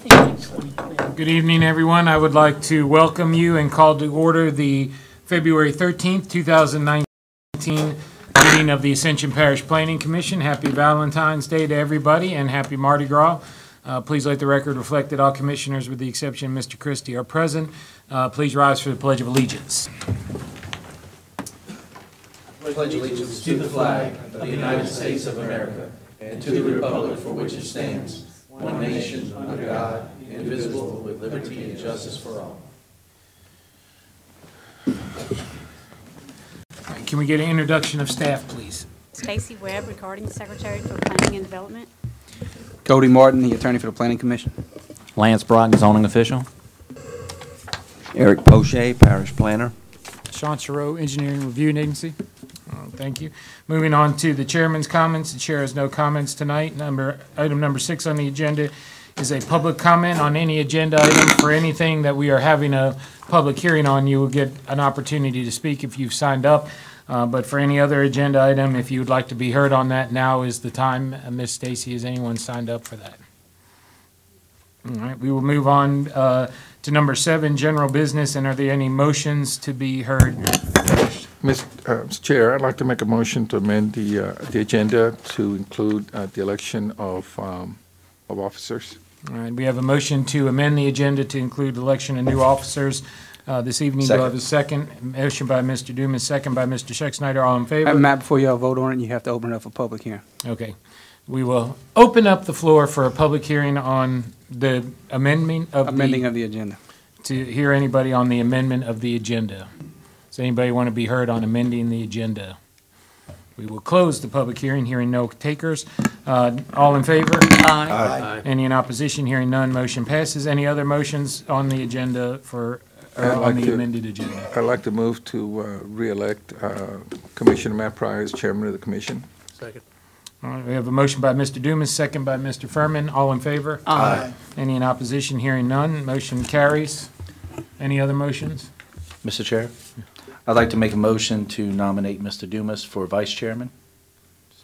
Good evening, everyone. I would like to welcome you and call to order the February 13th, 2019 meeting of the Ascension Parish Planning Commission. Happy Valentine's Day to everybody and happy Mardi Gras. Please let the record reflect that all commissioners, with the exception of Mr. Christie, are present. Please rise for the Pledge of Allegiance. Pledge allegiance to the flag of the United States of America and to the republic for which it stands, one nation, under God, indivisible, with liberty and justice for all. Can we get an introduction of staff, please? Stacy Webb, Recording Secretary for Planning and Development. Cody Martin, the Attorney for the Planning Commission. Lance Broughton, Zoning Official. Eric Poche, Parish Planner. Sean Chereau, Engineering Review Agency. Thank you. Moving on to the chairman's comments. The chair has no comments tonight. Item number 6 on the agenda is a public comment on any agenda item. For anything that we are having a public hearing on, you will get an opportunity to speak if you've signed up. But for any other agenda item, if you would like to be heard on that, now is the time. Ms. Stacy, has anyone signed up for that? All right, we will move on to number 7, general business. And are there any motions to be heard? Mr. Chair, I'd like to make a motion to amend the agenda to include the election of officers. All right, we have a motion to amend the agenda to include election of new officers this evening. Do I have a second? Motion by Mr. Dumas, second by Mr. Scheck-Snyder. All in favor? Matt, before y'all vote on it, you have to open it up for public hearing. Okay. We will open up the floor for a public hearing on the amending of the agenda. To hear anybody on the amendment of the agenda. Does anybody want to be heard on amending the agenda? We will close the public hearing, hearing no takers. All in favor? Aye. Any in opposition? Hearing none, motion passes. Any other motions on the agenda amended agenda? I'd like to move to re-elect Commissioner Matt Pryor as chairman of the commission. Second. All right, we have a motion by Mr. Dumas, second by Mr. Furman. All in favor? Aye. Any in opposition? Hearing none, motion carries. Any other motions? Mr. Chair, I'd like to make a motion to nominate Mr. Dumas for vice chairman.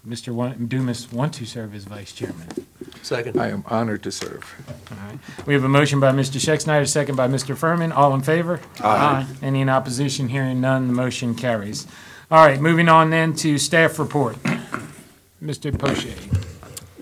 Mr. Dumas want to serve as vice chairman. Second. I am honored to serve. All right. We have a motion by Mr. Scheck-Snyder, second by Mr. Furman. All in favor? Aye. Any in opposition? Hearing none, the motion carries. All right, moving on then to staff report. Mr. Poche.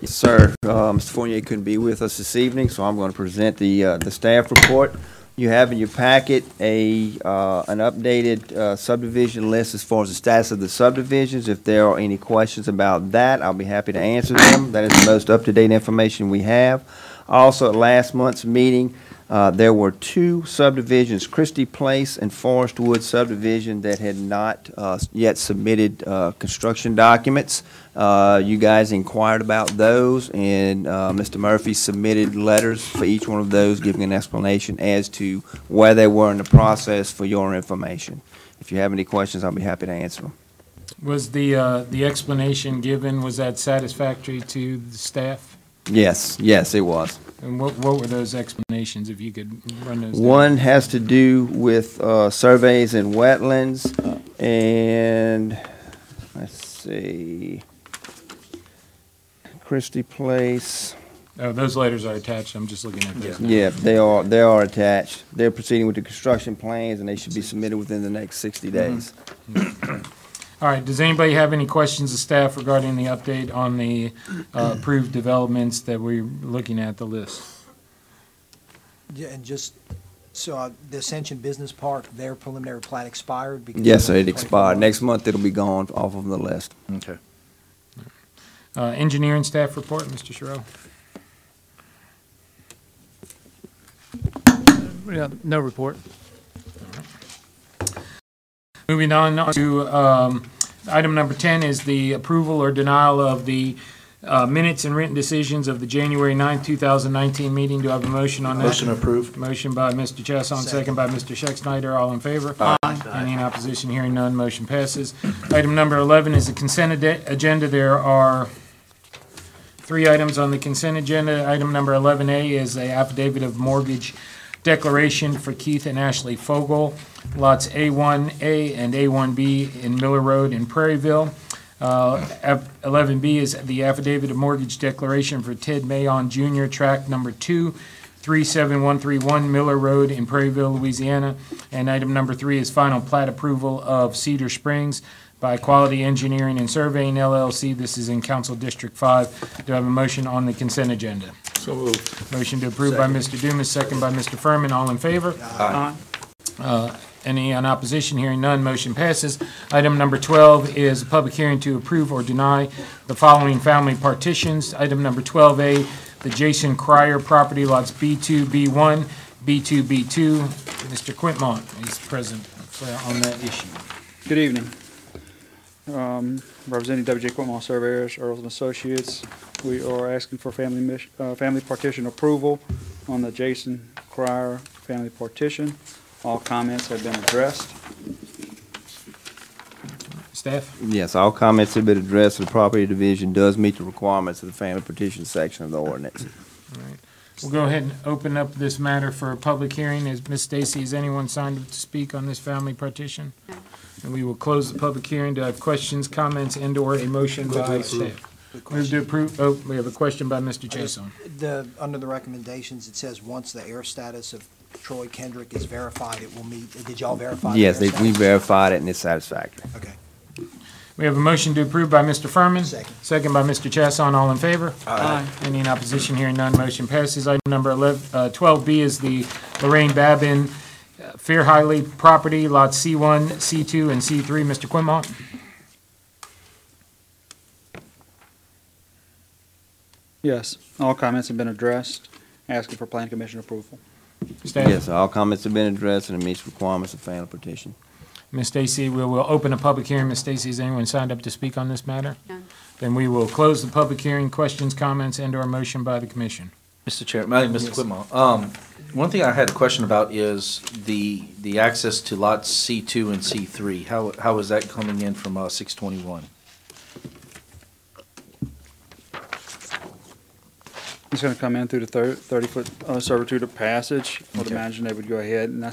Yes, sir. Mr. Fournier couldn't be with us this evening, so I'm going to present the staff report. You have in your packet an updated subdivision list as far as the status of the subdivisions. If there are any questions about that, I'll be happy to answer them. That is the most up-to-date information we have. Also, at last month's meeting, there were 2 subdivisions, Christie Place and Forest Wood subdivision, that had not yet submitted construction documents. You guys inquired about those, and Mr. Murphy submitted letters for each one of those, giving an explanation as to where they were in the process for your information. If you have any questions, I'll be happy to answer them. Was the explanation given, was that satisfactory to the staff? Yes, it was. And what were those explanations, if you could run those down? One has to do with surveys in wetlands, and let's see, Christie Place. Oh, those letters are attached. I'm just looking at those. Yeah, they are attached. They're proceeding with the construction plans, and they should be submitted within the next 60 days. All right, does anybody have any questions of staff regarding the update on the approved developments that we're looking at the list? Yeah, and just, so the Ascension Business Park, their preliminary plat expired? Because Yes, sir, it expired. Next month, it'll be gone off of the list. Okay. Engineering staff report, Mr. Chereau. Yeah, no report. Moving on to item number 10 is the approval or denial of the minutes and written decisions of the January 9, 2019 meeting. Do I have a motion on that? Motion approved. Motion by Mr. Chasson, second by Mr. Scheck-Snyder. All in favor? Aye. Any in opposition? Hearing none, motion passes. Item number 11 is the consent agenda. There are 3 items on the consent agenda. Item number 11A is the affidavit of mortgage declaration for Keith and Ashley Fogel, lots A1A and A1B in Miller Road in Prairieville. 11B is the affidavit of mortgage declaration for Ted Mayon Jr., tract number 2, 37131 Miller Road in Prairieville, Louisiana. And item number 3 is final plat approval of Cedar Springs by Quality Engineering and Surveying LLC. This is in Council District 5. Do I have a motion on the consent agenda? So moved. Motion to approve by Mr. Dumas, second by Mr. Furman. All in favor? Any in opposition? Hearing none, motion passes. Item number 12 is a public hearing to approve or deny the following family partitions. Item number 12A, the Jason Cryer property, lots B2, B1, B2, B2. Mr. Quintmont is present on that issue. Good evening. Representing W.J. Quintmont Surveyors, Earls and Associates. We are asking for family partition approval on the Jason Cryer family partition. All comments have been addressed. Staff? Yes, all comments have been addressed. The property division does meet the requirements of the family petition section of the ordinance. All right. We'll go ahead and open up this matter for a public hearing. Ms. Stacy, has anyone signed up to speak on this family partition? No. And we will close the public hearing. Do I have questions, comments, and/or a motion by staff? Move to approve. Oh, we have a question by Mr. Chason. Under the recommendations, it says once the air status of Troy Kendrick is verified, it will meet. Did y'all verify? the Yes, air we status? verified it and it's satisfactory. Okay. We have a motion to approve by Mr. Furman. Second. Second by Mr. Chason. All in favor? Aye. Any in opposition? Hearing none, motion passes. Item number 12B is the Lorraine Babin Fair Highly property, lots C1, C2, and C3. Mr. Quinmont? Yes, all comments have been addressed. Asking for Plan Commission approval. Staff? Yes, all comments have been addressed and it meets requirements of family petition. Ms. Stacy, we will open a public hearing. Ms. Stacy, has anyone signed up to speak on this matter? None. Then we will close the public hearing. Questions, comments, and/or motion by the commission. Mr. Chair, Mr. Quimmo, one thing I had a question about is the access to lots C2 and C3. How is that coming in from 621? It's going to come in through the 30-foot servitude of passage. I would imagine they would go ahead, and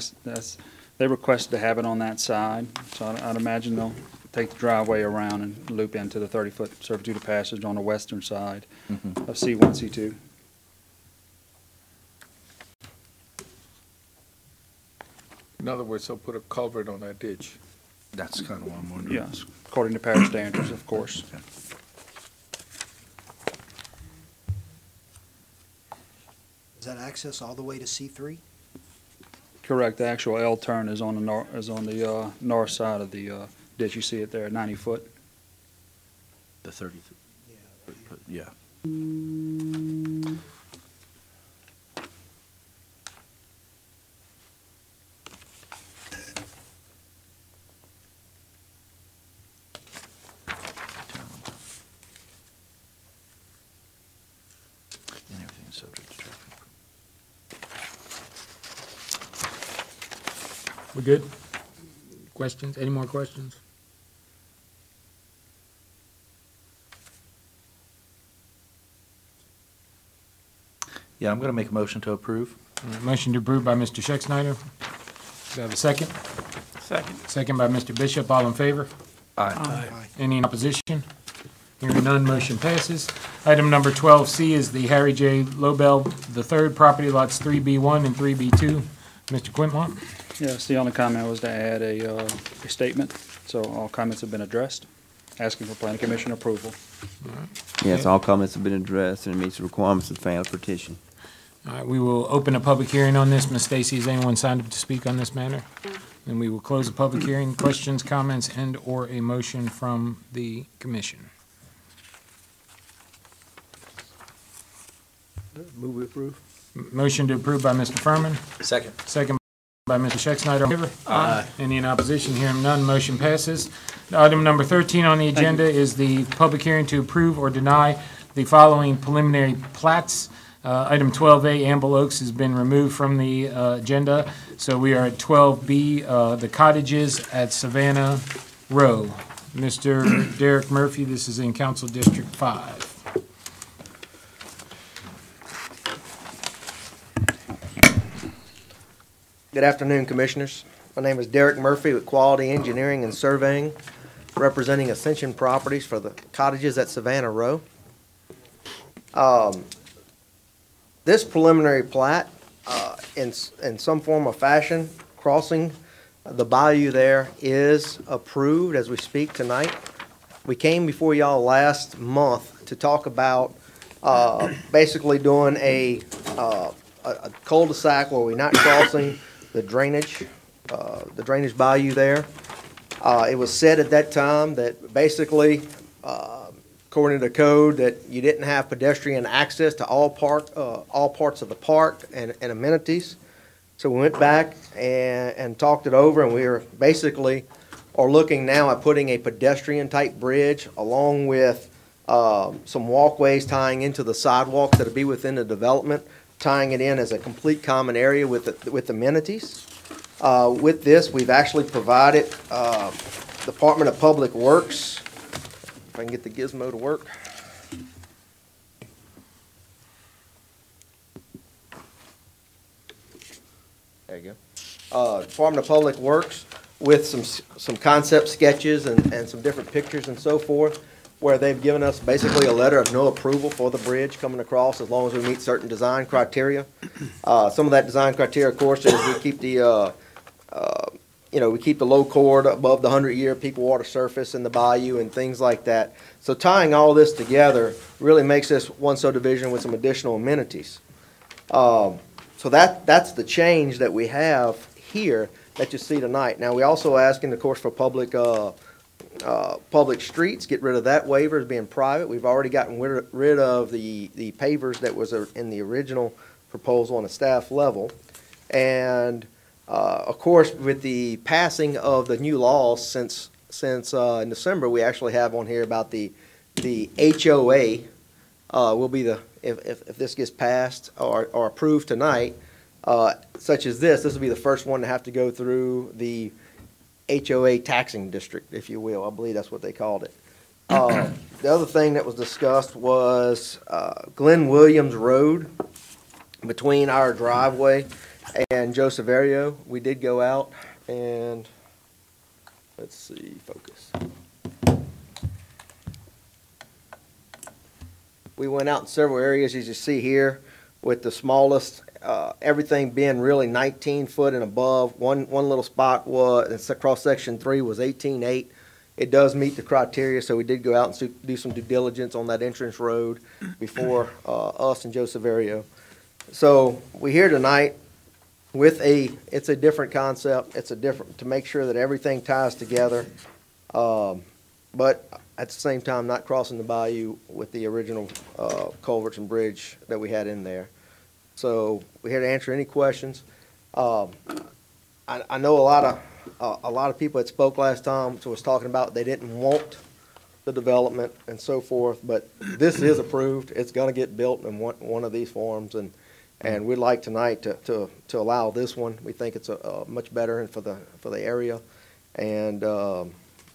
they requested to have it on that side. So I'd imagine they'll take the driveway around and loop into the 30-foot servitude of passage on the western side of C1, C2. In other words, they'll put a culvert on that ditch. That's kind of what I'm wondering. Yes, according to parish standards, of course. Is that access all the way to C3? Correct. The actual L turn is on the north side of the ditch. You see it there, 90 foot. The 30, yeah. And everything's subject to traffic. We good? Questions? Any more questions? Yeah, I'm going to make a motion to approve. All right, motion to approve by Mr. Schexnayder. Do I have a second? Second. Second by Mr. Bishop. All in favor? Aye. Any in opposition? Hearing none, motion passes. Item number 12C is the Harry J. Lobel III property, lots 3B1 and 3B2. Mr. Quintmont? Yes, the only comment was to add a statement, so all comments have been addressed. Asking for Planning Commission approval. Yes, all comments have been addressed and it meets the requirements of the family petition. All right, we will open a public hearing on this. Ms. Stacy, has anyone signed up to speak on this matter? Then we will close the public hearing. Questions, comments, and/or a motion from the commission? Move we approve. Motion to approve by Mr. Furman, Second. second by Mr. Schexnayder. All in favor? Aye. Any in opposition? Hearing none, motion passes. Item number 13 on the agenda is the public hearing to approve or deny the following preliminary plats. Item 12A, Amble Oaks, has been removed from the agenda, so we are at 12B, the cottages at Savannah Row. Mr. Derek Murphy, this is in Council District 5. Good afternoon, Commissioners. My name is Derek Murphy with Quality Engineering and Surveying, representing Ascension Properties for the cottages at Savannah Row. This preliminary plat in some form or fashion, crossing the bayou there is approved as we speak tonight. We came before y'all last month to talk about basically doing a cul-de-sac where we're not crossing the drainage bayou there. It was said at that time that basically, according to the code, that you didn't have pedestrian access to all parts of the park and amenities. So we went back and talked it over, and we are basically looking now at putting a pedestrian-type bridge along with some walkways tying into the sidewalks that'll be within the development, tying it in as a complete common area with amenities. With this, we've actually provided Department of Public Works, if I can get the gizmo to work. There you go. Department of Public Works with some concept sketches and some different pictures and so forth, where they've given us basically a letter of no approval for the bridge coming across as long as we meet certain design criteria. Some of that design criteria, of course, is we keep the we keep the low chord above the 100-year peak water surface in the bayou and things like that. So tying all this together really makes this one subdivision with some additional amenities. So that's the change that we have here that you see tonight. Now, we also asking, of course, for public streets, get rid of that waiver as being private. We've already gotten rid of the pavers that was in the original proposal on a staff level. And of course, with the passing of the new laws since in December, we actually have on here about the HOA will be if this gets passed or approved tonight, such as this will be the first one to have to go through the HOA taxing district, if you will. I believe that's what they called it. The other thing that was discussed was Glenn Williams Road between our driveway and Joe Severio. We did go out and, let's see, focus. We went out in several areas, as you see here, with the smallest, everything being really 19 foot and above. One little spot was, across section 3 was 18.8. It does meet the criteria, so we did go out and do some due diligence on that entrance road before us and Joe Severio. So we're here tonight with it's a different concept. It's to make sure that everything ties together, but at the same time not crossing the bayou with the original culverts and bridge that we had in there. So we're here to answer any questions. I know a lot of people that spoke last time was talking about they didn't want the development and so forth, but this is approved. It's going to get built in one of these forms, and we'd like tonight to allow this one. We think it's a much better for the area, and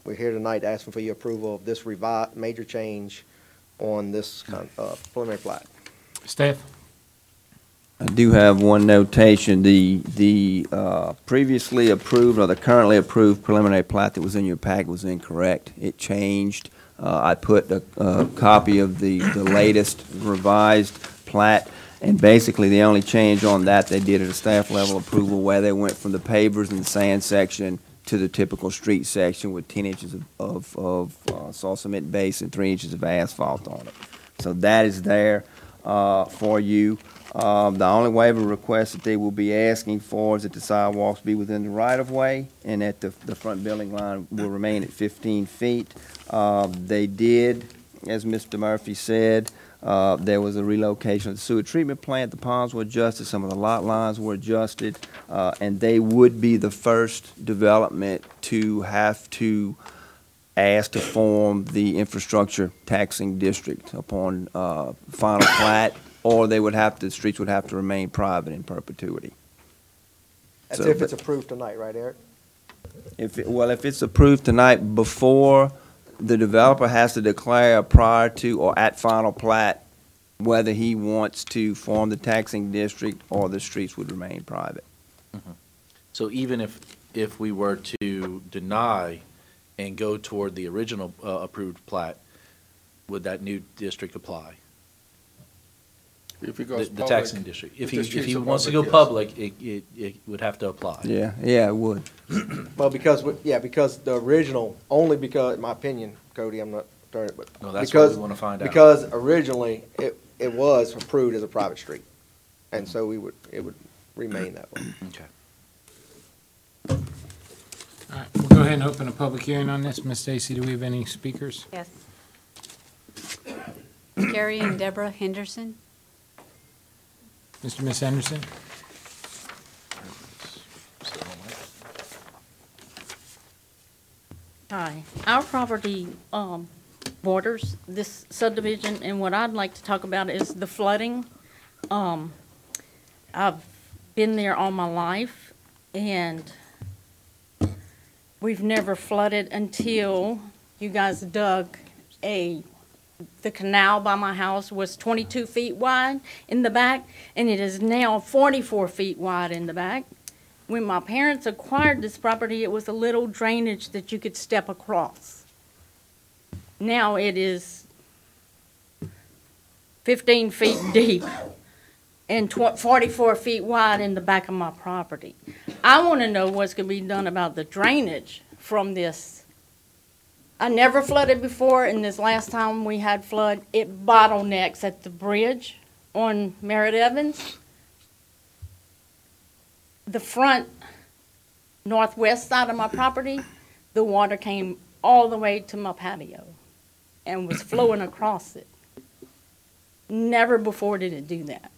we're here tonight asking for your approval of this major change on this preliminary plat. Staff? I do have one notation. The previously approved or the currently approved preliminary plat that was in your pack was incorrect. It changed. I put a copy of the latest revised plat, and basically the only change on that they did at a staff level approval where they went from the pavers and the sand section to the typical street section with 10 inches of saw cement base and 3 inches of asphalt on it. So that is there for you. The only waiver request that they will be asking for is that the sidewalks be within the right-of-way and that the front building line will remain at 15 feet. They did, as Mr. Murphy said, there was a relocation of the sewer treatment plant. The ponds were adjusted. Some of the lot lines were adjusted. And they would be the first development to have to ask to form the infrastructure taxing district upon final plat, or the streets would have to remain private in perpetuity. That's if it's approved tonight, right, Eric? If it's approved tonight, before the developer has to declare prior to or at final plat whether he wants to form the taxing district or the streets would remain private. Mm-hmm. So even if we were to deny and go toward the original approved plat, would that new district apply? If it goes the public. taxing district. If If he, the if streets he are wants to public, go yes. public, it would have to apply. Yeah, yeah, it would. Well, because, because the original, only because, in my opinion, Cody, I'm not attorney, but. No, that's what because- we wanna find out. Because originally, it was approved as a private street, and so it would remain that way. Okay. All right, we'll go ahead and open a public hearing on this. Ms. Stacy, do we have any speakers? Yes. Gary and Deborah Henderson. Mr. Miss Henderson? Hi, our property borders this subdivision, and what I'd like to talk about is the flooding. I've been there all my life, and we've never flooded until you guys dug the canal by my house was 22 feet wide in the back, and it is now 44 feet wide in the back. When my parents acquired this property, it was a little drainage that you could step across. Now it is 15 feet deep and 44 feet wide in the back of my property. I want to know what's going to be done about the drainage from this. I never flooded before, and this last time we had flood, it bottlenecks at the bridge on Merritt Evans. The front northwest side of my property, the water came all the way to my patio and was flowing across it. Never before did it do that.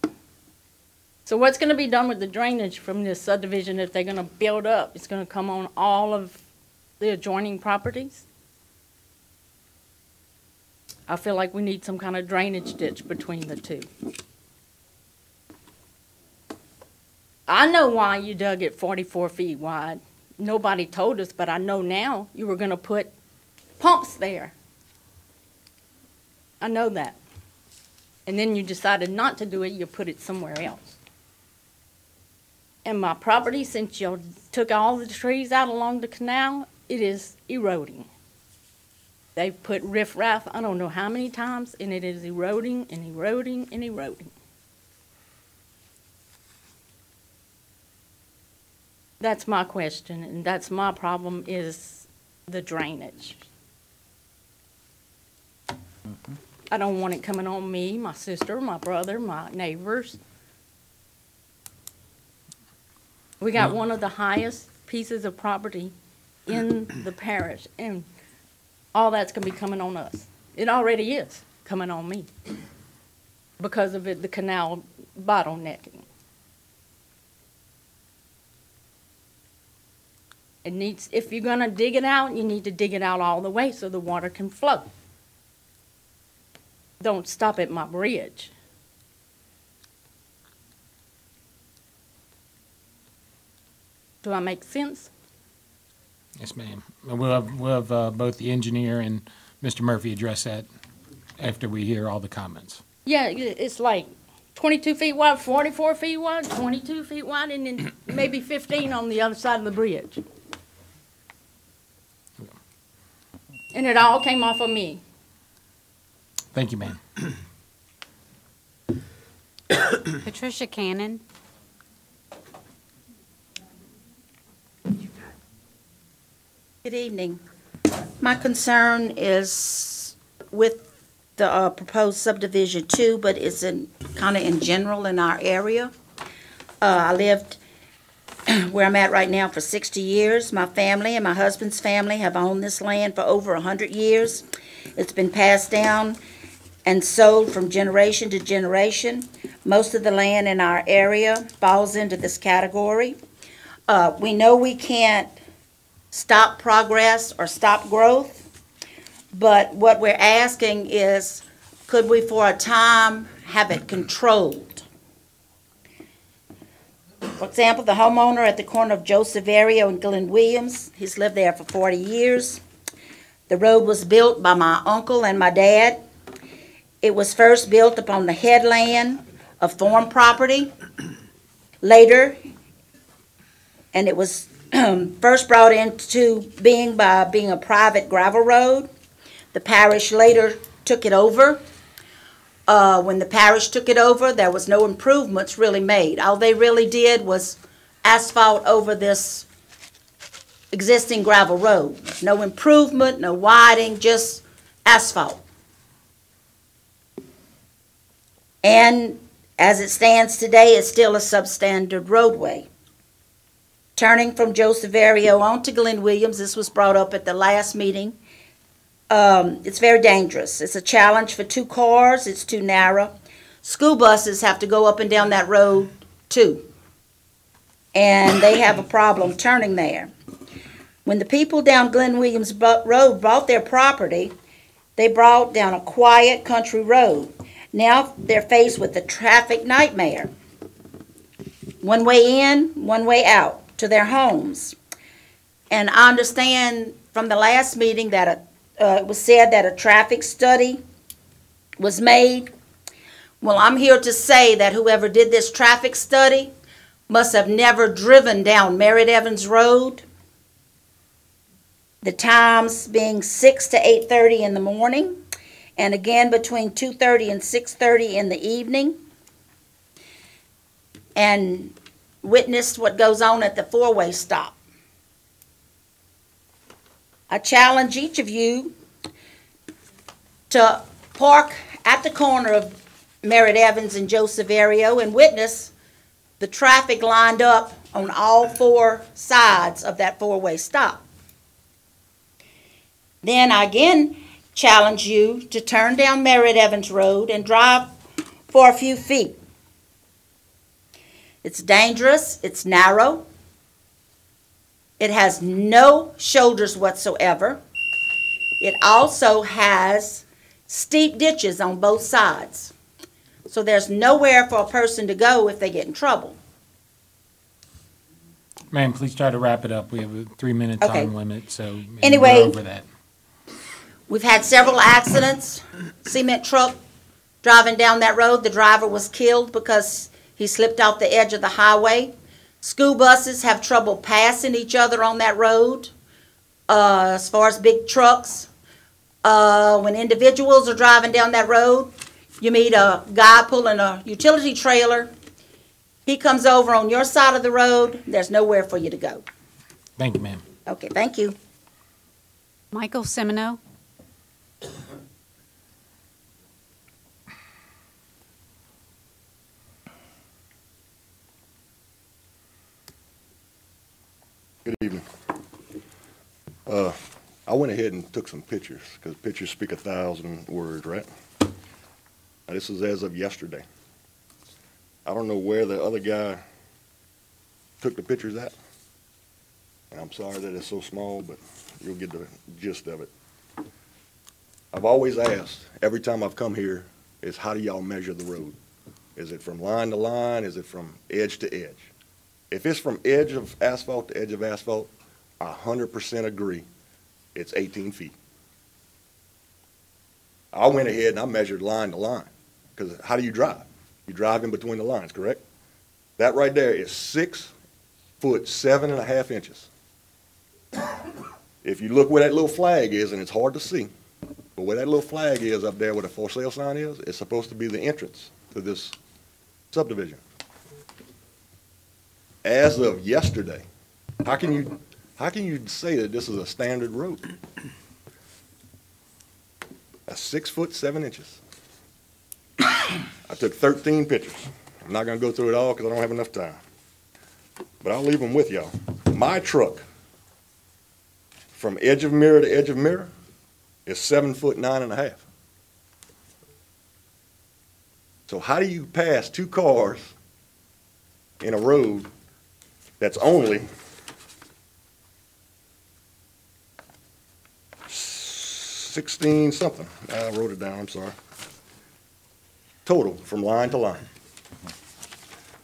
So what's going to be done with the drainage from this subdivision if they're going to build up? It's going to come on all of the adjoining properties? I feel like we need some kind of drainage ditch between the two. I know why you dug it 44 feet wide. Nobody told us, but I know now you were going to put pumps there. I know that. And then you decided not to do it, you put it somewhere else. And my property, since you took all the trees out along the canal, it is eroding. They've put riffraff, I don't know how many times, and it is eroding and eroding and eroding. That's my question, and that's my problem, is the drainage. I don't want it coming on me, my sister, my brother, my neighbors. We got one of the highest pieces of property in the parish, and all that's going to be coming on us. It already is coming on me because of the canal bottlenecking. It needs, if you're going to dig it out, you need to dig it out all the way so the water can flow. Don't stop at my bridge. Do I make sense? Yes, ma'am. We'll have both the engineer and Mr. Murphy address that after we hear all the comments. Yeah, it's like 22 feet wide, 44 feet wide, 22 feet wide, and then maybe 15 on the other side of the bridge. And it all came off of me. Thank you, ma'am. Patricia Cannon. Good evening. My concern is with the proposed subdivision 2, but it's kind of in general in our area. I lived where I'm at right now for 60 years. My family and my husband's family have owned this land for over 100 years. It's been passed down and sold from generation to generation. Most of the land in our area falls into this category. We know we can't stop progress or stop growth, but what we're asking is, could we for a time have it controlled? For example, the homeowner at the corner of Joe Severio and Glenn Williams, he's lived there for 40 years. The road was built by my uncle and my dad. It was first built upon the headland of Thorn property. Later, and it was first brought into being by being a private gravel road. The parish later took it over. When the parish took it over, there was no improvements really made. All they really did was asphalt over this existing gravel road. No improvement, no widening, just asphalt. And as it stands today, it's still a substandard roadway. Turning from Joseph Ario on to Glenn Williams, this was brought up at the last meeting. It's very dangerous. It's a challenge for 2 cars. It's too narrow. School buses have to go up and down that road too. And they have a problem turning there. When the people down Glenn Williams Road bought their property, they brought down a quiet country road. Now they're faced with a traffic nightmare. One way in, one way out to their homes. And I understand from the last meeting that it was said that a traffic study was made. Well, I'm here to say that whoever did this traffic study must have never driven down Merritt Evans Road. The times being 6 to 8:30 in the morning, and again between 2:30 and 6:30 in the evening, and witnessed what goes on at the 4-way stop. I challenge each of you to park at the corner of Merritt Evans and Joseph Ario and witness the traffic lined up on all 4 sides of that 4-way stop. Then I again challenge you to turn down Merritt Evans Road and drive for a few feet. It's dangerous, it's narrow, it has no shoulders whatsoever. It also has steep ditches on both sides. So there's nowhere for a person to go if they get in trouble. Ma'am, please try to wrap it up. We have a 3-minute Okay. time limit, so and Anyway, we're over that. We've had several accidents. Cement truck driving down that road, the driver was killed because he slipped off the edge of the highway. School buses have trouble passing each other on that road. As far as big trucks, when individuals are driving down that road, you meet a guy pulling a utility trailer. He comes over on your side of the road. There's nowhere for you to go. Thank you, ma'am. Okay, thank you. Michael Semino. Good evening. I went ahead and took some pictures, because pictures speak 1,000 words, right? Now, this is as of yesterday. I don't know where the other guy took the pictures at. And I'm sorry that it's so small, but you'll get the gist of it. I've always asked, every time I've come here, is how do y'all measure the road? Is it from line to line? Is it from edge to edge? If it's from edge of asphalt to edge of asphalt, I 100% agree, it's 18 feet. I went ahead and I measured line to line, because how do you drive? You drive in between the lines, correct? That right there is 6 foot 7.5 inches. If you look where that little flag is, and it's hard to see, but where that little flag is up there where the for sale sign is, it's supposed to be the entrance to this subdivision. As of yesterday, how can you say that this is a standard road? That's 6 foot 7 inches. I took 13 pictures. I'm not gonna go through it all because I don't have enough time. But I'll leave them with y'all. My truck, from edge of mirror to edge of mirror, is 7 foot 9.5. So how do you pass 2 cars in a road that's only 16 something? I wrote it down, I'm sorry. Total, from line to line.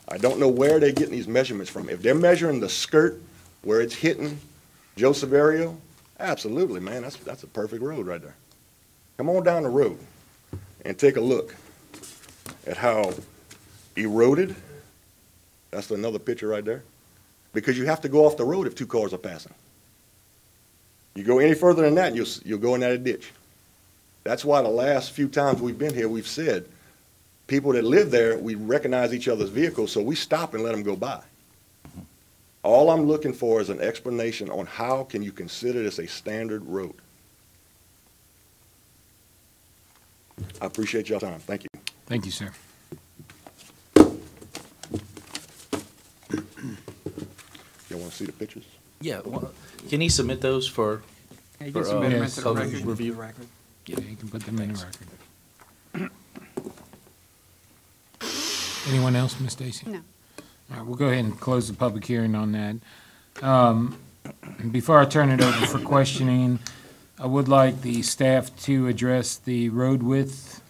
I don't know where they're getting these measurements from. If they're measuring the skirt where it's hitting Joseph Ario, absolutely, man, that's a perfect road right there. Come on down the road and take a look at how eroded, that's another picture right there, because you have to go off the road if 2 cars are passing. You go any further than that, you'll go in that ditch. That's why the last few times we've been here, we've said people that live there, we recognize each other's vehicles, so we stop and let them go by. All I'm looking for is an explanation on how can you consider this a standard road? I appreciate your time. Thank you. Thank you, sir. Y'all want to see the pictures? Yeah, well, can he submit those for, Hey, you for, can submit them yes. into the public record. review? Yeah, you can put them in the record. Anyone else, Ms. Stacy? No. All right, we'll go ahead and close the public hearing on that. Before I turn it over for questioning, I would like the staff to address the road width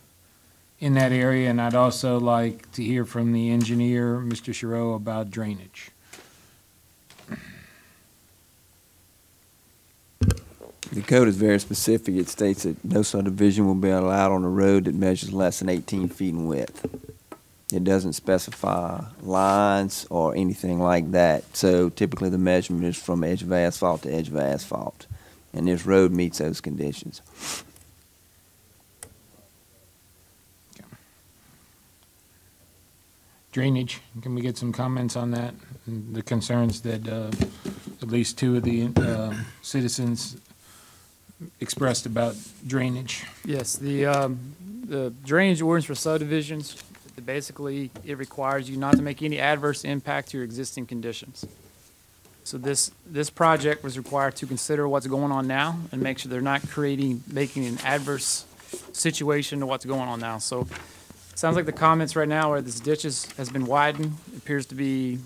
in that area, and I'd also like to hear from the engineer, Mr. Giroux, about drainage. The code is very specific. It states that no subdivision will be allowed on a road that measures less than 18 feet in width. It doesn't specify lines or anything like that. So typically the measurement is from edge of asphalt to edge of asphalt. And this road meets those conditions. Drainage, can we get some comments on that? And the concerns that at least two of the citizens expressed about drainage. Yes, the drainage ordinance for subdivisions, basically, it requires you not to make any adverse impact to your existing conditions. So this project was required to consider what's going on now and make sure they're not making an adverse situation to what's going on now. So it sounds like the comments right now are this ditch has been widened. It appears to be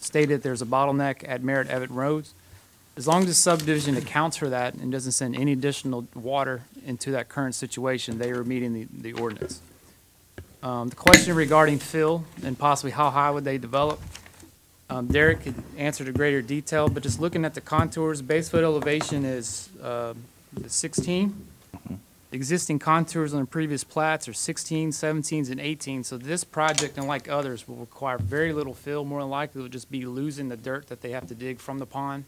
stated there's a bottleneck at Merritt Evett Roads. As long as the subdivision accounts for that and doesn't send any additional water into that current situation, they are meeting the ordinance. The question regarding fill and possibly how high would they develop, Derek could answer to greater detail, but just looking at the contours, base foot elevation is 16. Existing contours on the previous plats are 16, 17s, and 18. So this project, unlike others, will require very little fill. More than likely, it will just be losing the dirt that they have to dig from the pond.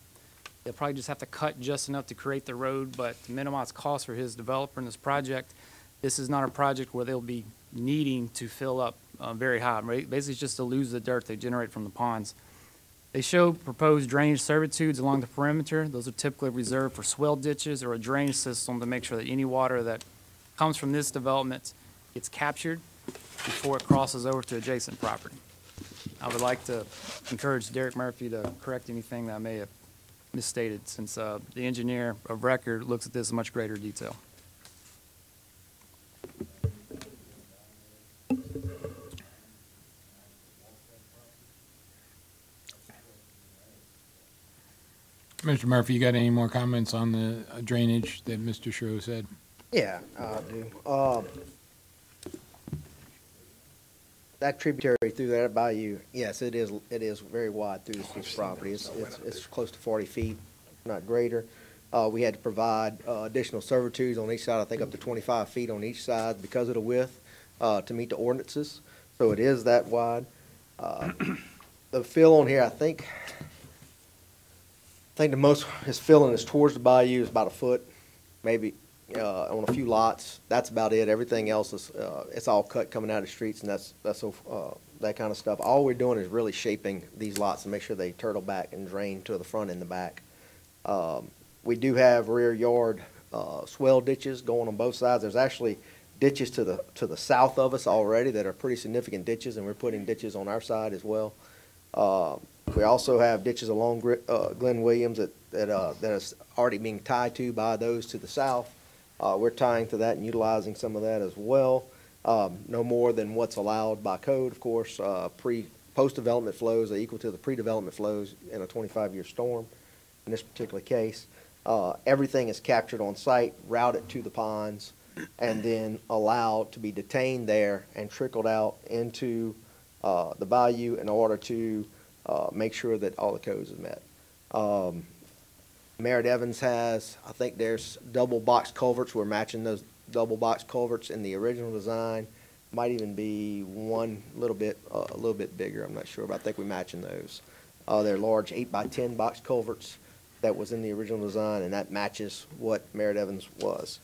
They'll probably just have to cut just enough to create the road, but to minimize costs for his developer in this project, this is not a project where they'll be needing to fill up very high. Right? Basically, it's just to lose the dirt they generate from the ponds. They show proposed drainage servitudes along the perimeter. Those are typically reserved for swell ditches or a drainage system to make sure that any water that comes from this development gets captured before it crosses over to adjacent property. I would like to encourage Derek Murphy to correct anything that I may have misstated, since the engineer of record looks at this in much greater detail. Mr. Murphy, you got any more comments on the drainage that Mr. Giroux said? Yeah, I do. That tributary through that bayou, yes, it is very wide through this property. It's close to 40 feet, not greater. We had to provide additional servitudes on each side, I think up to 25 feet on each side because of the width to meet the ordinances. So it is that wide. The fill on here, I think the most is filling is towards the bayou is about a foot, maybe on a few lots. That's about it. Everything else is it's all cut coming out of the streets, and that's that kind of stuff. All we're doing is really shaping these lots to make sure they turtle back and drain to the front and the back. We do have rear yard swell ditches going on both sides. There's actually ditches to the south of us already that are pretty significant ditches, and we're putting ditches on our side as well. We also have ditches along Glen Williams that is already being tied to by those to the south. We're tying to that and utilizing some of that as well. No more than what's allowed by code, of course. Post-development flows are equal to the pre-development flows in a 25-year storm in this particular case. Everything is captured on site, routed to the ponds, and then allowed to be detained there and trickled out into the bayou in order to make sure that all the codes are met. Merritt Evans has, I think there's double box culverts. We're matching those double box culverts in the original design. Might even be one a little bit bigger. I'm not sure, but I think we're matching those. They're large 8x10 box culverts that was in the original design, and that matches what Merritt Evans was.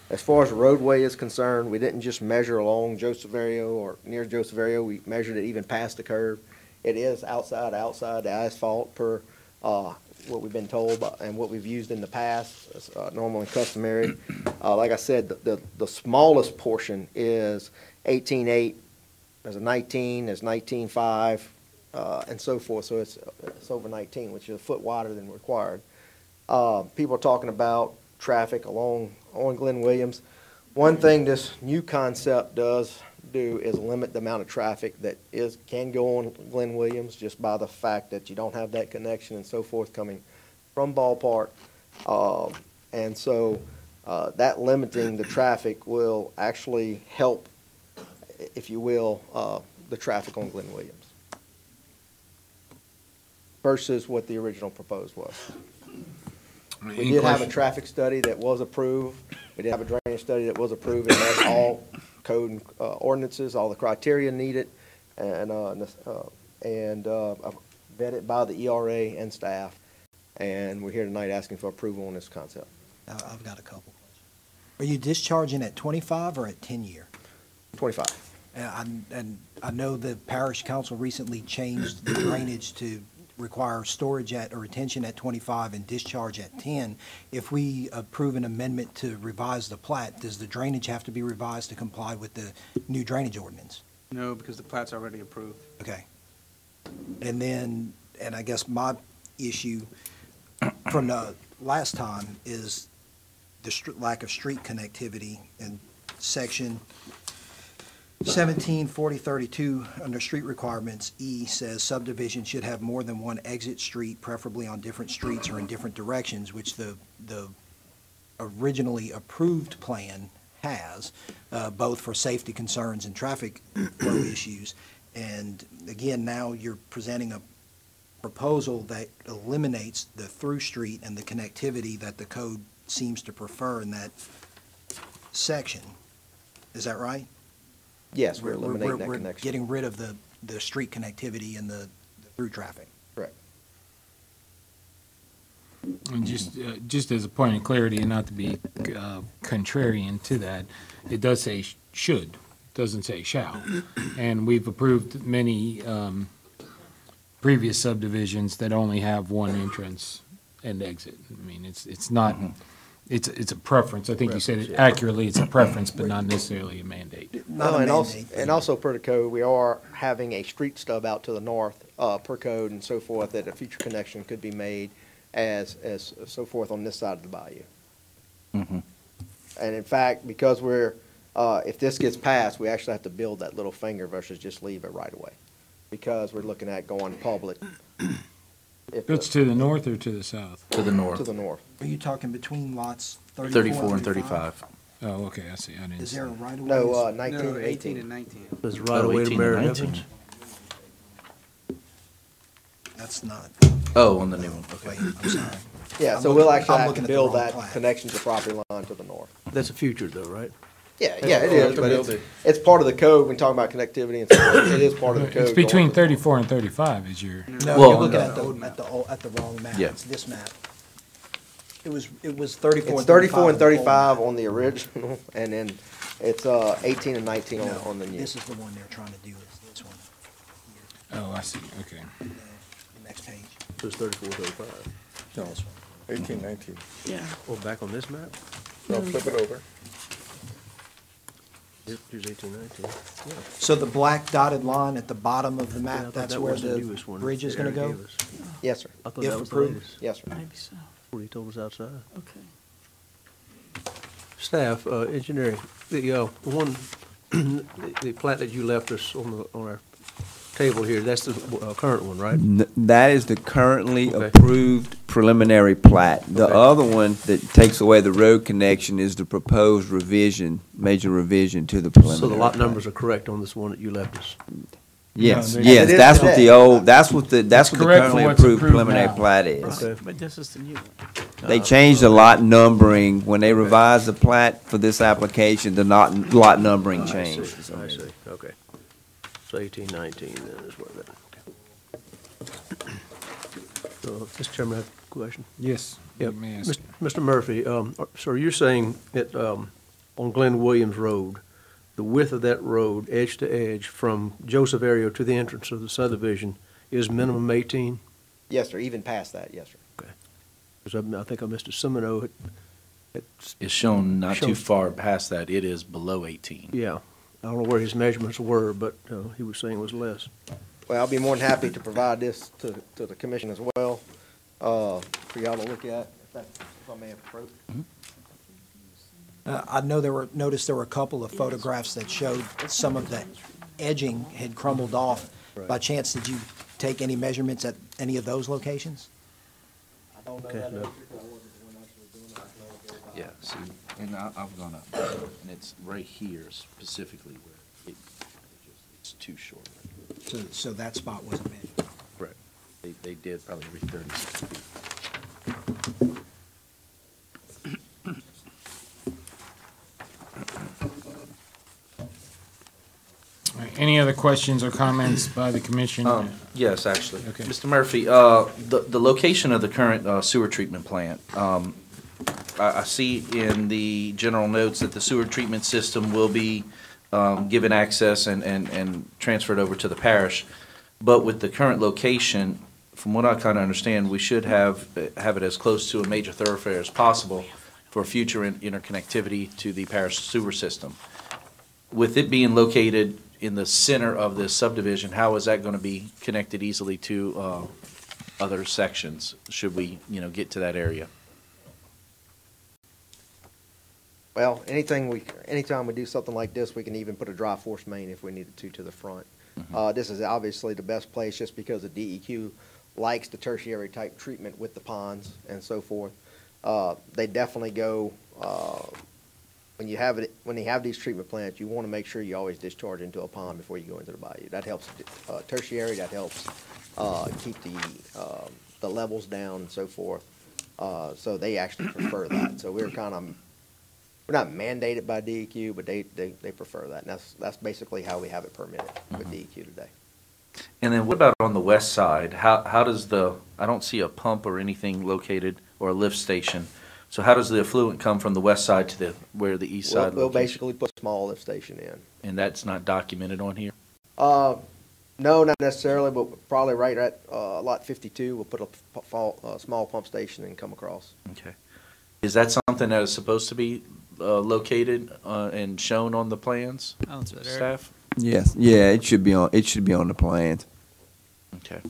As far as the roadway is concerned, we didn't just measure along Joseph Ario or near Joseph Ario, we measured it even past the curve. It is outside the asphalt per, what we've been told and what we've used in the past, normal and customary. Like I said, the smallest portion is 18.8, there's a 19, there's 19.5, and so forth, so it's over 19, which is a foot wider than required. People are talking about traffic on Glenn Williams. One thing this new concept does do is limit the amount of traffic that can go on Glenn Williams just by the fact that you don't have that connection and so forth coming from Ballpark. And so that limiting the traffic will actually help, if you will, the traffic on Glenn Williams versus what the original proposed was. We did have a traffic study that was approved. We did have a drainage study that was approved, and that's all code and ordinances, all the criteria needed, and vetted by the ERA and staff. And we're here tonight asking for approval on this concept. I've got a couple. Are you discharging at 25 or at 10-year? 25. And I know the parish council recently changed the drainage to require storage or retention at 25 and discharge at 10. If we approve an amendment to revise the plat, does the drainage have to be revised to comply with the new drainage ordinance? No, because the plat's already approved. Okay. And then, and I guess my issue from the last time is the lack of street connectivity in section 174032 under street requirements. E says subdivision should have more than one exit street, preferably on different streets or in different directions, which the originally approved plan has, both for safety concerns and traffic flow issues. And again, now you're presenting a proposal that eliminates the through street and the connectivity that the code seems to prefer in that section. Is that right? Yes, we're eliminating that connection. We're getting rid of the street connectivity and the through traffic. Correct. And just as a point of clarity, and not to be contrarian to that, it does say should, it doesn't say shall. And we've approved many previous subdivisions that only have one entrance and exit. I mean, it's not, it's a preference. I think you said it accurately, it's a preference, but not necessarily a mandate. No, and also per the code, we are having a street stub out to the north, per code and so forth, that a future connection could be made as so forth on this side of the bayou. Mm-hmm. And in fact, because if this gets passed, we actually have to build that little finger versus just leave it right away, because we're looking at going public. It's to the north or to the south? To the north. To the north. Are you talking between lots 34 and 35. Oh, okay, I see. I didn't Is see there a that. right of way? No, 19 No, and 18 18. and 19. There's right away to 18 and Mary 19. Evans. That's not. Oh, on the new one, Wait, okay. I'm sorry. Yeah, I'm so looking- we'll actually I'm have looking to at the build wrong that plat. connection to property line to the north. That's a future though, right? Yeah, it is, to but build it. it's part of the code when talking about connectivity and so forth. It is part of the code. It's between going- 34 and 35 is your, No, Well, you're looking no. at the wrong map. Yeah. It's this map. It was 34 It's and 34 and 35 35 on the original, and then it's 18 and 19 No, on the new. this is the one they're trying to do, is this one. oh, I see, okay. The next page. So it's 34, 35. No, 18, 19. Yeah. Oh, back on this map? No, flip it over. Here's 18, 19. Yeah. So the black dotted line at the bottom of the Yeah, I map, thought that's that where was the newest one bridge is gonna Eric go? gave us. Yes, sir. I thought If that was the approved? latest. Yes, sir. Maybe so. What he told us outside. Okay. Staff, engineering, the one, the plat that you left us on our table here, that's the current one, right? That is the currently Okay. approved preliminary plat. The Okay. other one that takes away the road connection is the proposed revision, major revision to the preliminary. So the lot plat. numbers are correct on this one that you left us? Yes, No, yes, it is that's what today. the old, that's what the correct for currently what's approved approved preliminary now. plat is. Okay. But this is the new one. They changed the lot numbering, when they revised the plat for this application, the lot numbering I see, changed. I see, okay. So 18, 19 then is what that, okay. So, Mr. Chairman, I have a question. Yes. Yep. you may ask. Mr. Murphy, so you're saying that on Glenn Williams Road, the width of that road, edge to edge, from Joseph area to the entrance of the subdivision is minimum 18? Yes, sir, even past that, yes, sir. Okay. Because I think Mr. Semino It's shown not Shown- too far past that, it is below 18. yeah, I don't know where his measurements were, but he was saying it was less. Well, I'll be more than happy to provide this to the commission as well, for y'all to look at, if I may approach. I noticed there were a couple of photographs that showed some of the edging had crumbled off. By chance, did you take any measurements at any of those locations? Okay, no. Yeah, see, and I've gone up, and it's right here specifically where it's too short. So that spot wasn't measured. Right. They did probably every 36 feet. All right, any other questions or comments by the commission? Yes, actually. Okay. Mr. Murphy, the location of the current sewer treatment plant, I see in the general notes that the sewer treatment system will be given access and transferred over to the parish. But with the current location, from what I kind of understand, we should have it as close to a major thoroughfare as possible for future interconnectivity to the parish sewer system. With it being located in the center of this subdivision, how is that going to be connected easily to other sections, should we, get to that area? Well, anytime we do something like this, we can even put a dry force main if we needed to the front. This is obviously the best place just because the DEQ likes the tertiary type treatment with the ponds and so forth. They definitely go, when you have these treatment plants, you want to make sure you always discharge into a pond before you go into the bayou. That helps tertiary, that helps keep the levels down and so forth. So they actually prefer that. So we're not mandated by DEQ, but they prefer that. And that's basically how we have it permitted with DEQ today. And then what about on the west side? How does I don't see a pump or anything located, or a lift station. So how does the effluent come from the west side to where the east side? We'll basically put a small lift station in. And that's not documented on here? No, not necessarily, but probably right at lot 52, we'll put a small pump station and come across. Okay. Is that something that is supposed to be located and shown on the plans? I'll answer that, Eric. Staff? Yes, yeah, it should be on the plans. Okay.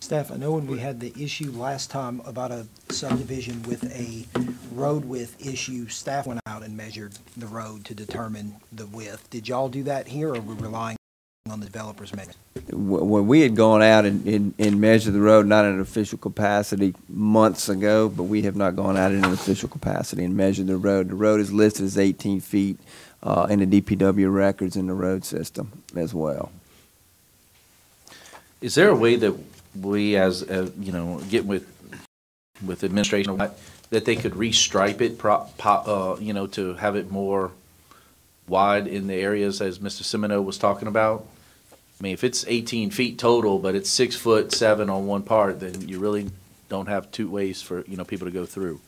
Staff, I know when we had the issue last time about a subdivision with a road width issue, staff went out and measured the road to determine the width. Did y'all do that here, or are we relying on the developer's measurement? When we had gone out and measured the road, not in an official capacity months ago, but we have not gone out in an official capacity and measured the road. The road is listed as 18 feet in the DPW records in the road system as well. Is there a way that we, as get with administration, that they could restripe it, to have it more wide in the areas as Mr. Semino was talking about? I mean, if it's 18 feet total, but it's 6'7" on one part, then you really don't have two ways for people to go through.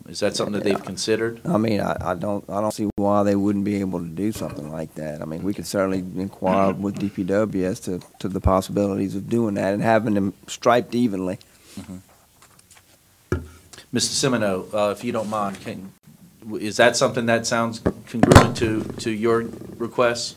Is that something that they've considered? I mean, I don't see why they wouldn't be able to do something like that. I mean, we could certainly inquire with DPW as to the possibilities of doing that and having them striped evenly. Mr. Semino, if you don't mind, is that something that sounds congruent to your request?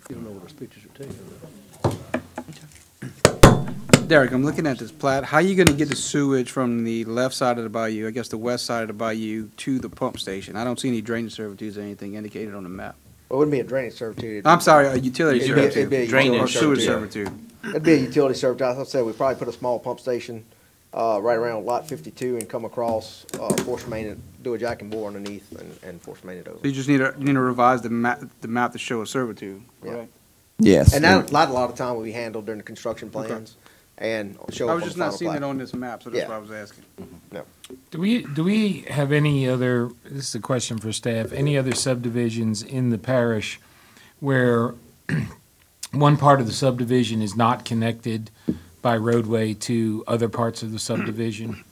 You don't know what those pictures are taking. Derek, I'm looking at this plat. How are you gonna get the sewage from the left side of the bayou, I guess the west side of the bayou, to the pump station? I don't see any drainage servitudes or anything indicated on the map. Well, it wouldn't be a drainage servitude. I'm sorry, a utility It'd be a servitude. utility Or sewage servitude. servitude. It'd be a utility servitude. As I said, we'd probably put a small pump station right around lot 52 and come across, force main it do a jack and bore underneath and force main it over. So you just need to revise the map to show a servitude, correct? Yes. And that, a lot of time will be handled during the construction plans and show I up was on just the not final seeing plat. it on this map, so that's Yeah. why I was asking. No. Do we have any other, this is a question for staff, any other subdivisions in the parish where one part of the subdivision is not connected by roadway to other parts of the subdivision?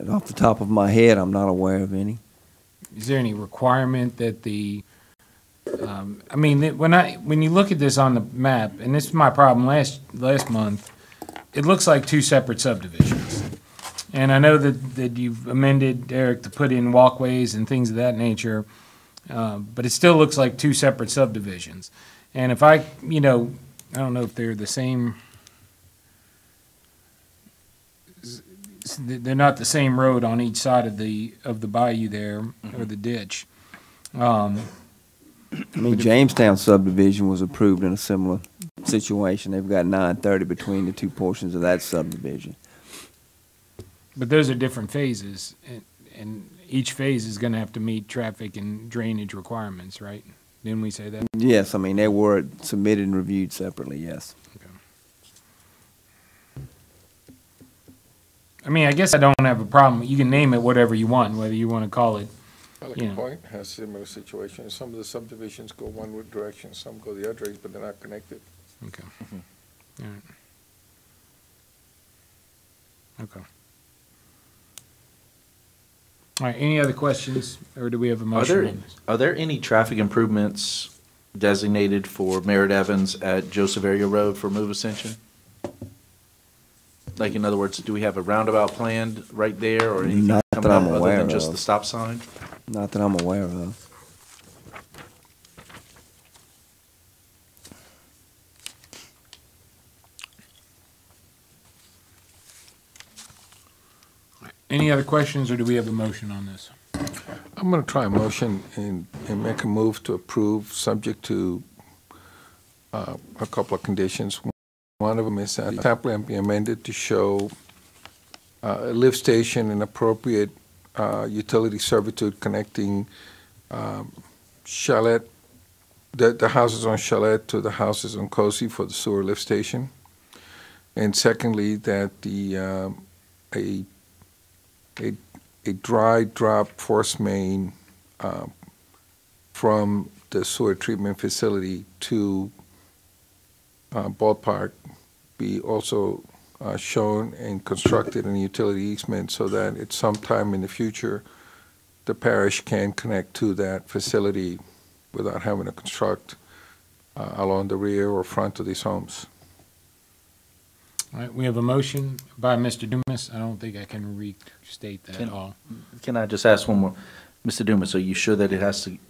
Off the top of my head, I'm not aware of any. Is there any requirement that the, I mean, when you look at this on the map, and this is my problem last month, it looks like two separate subdivisions. And I know that you've amended, Derek, to put in walkways and things of that nature, but it still looks like two separate subdivisions. And if I don't know if they're the same, they're not the same road on each side of the bayou there, or the ditch. I mean, Jamestown subdivision was approved in a similar situation. They've got 930 between the two portions of that subdivision. But those are different phases, and each phase is gonna have to meet traffic and drainage requirements, right? Didn't we say that? Yes, I mean, they were submitted and reviewed separately, yes. I mean, I guess I don't have a problem. You can name it whatever you want, whether you want to call it, Pelican Point has similar situations. Some of the subdivisions go one direction, some go the other, but they're not connected. Okay. All right. Okay. All right, any other questions, or do we have a motion on this? Are there any traffic improvements designated for Merritt Evans at Joseph Area Road for move ascension? Like, in other words, do we have a roundabout planned right there, or anything Not coming that up I'm other aware than just of. the stop sign? Not that I'm aware of. Any other questions, or do we have a motion on this? I'm going to try a motion and make a move to approve, subject to a couple of conditions. One of them is that the site plan be amended to show a lift station and appropriate utility servitude connecting Chalet, the houses on Chalet to the houses on Cozy for the sewer lift station. And secondly, that a dry drop force main from the sewer treatment facility to Ballpark be also shown and constructed in a utility easement so that at some time in the future, the parish can connect to that facility without having to construct along the rear or front of these homes. All right, we have a motion by Mr. Dumas. I don't think I can restate that at all. Can I just ask one more? Mr. Dumas, are you sure that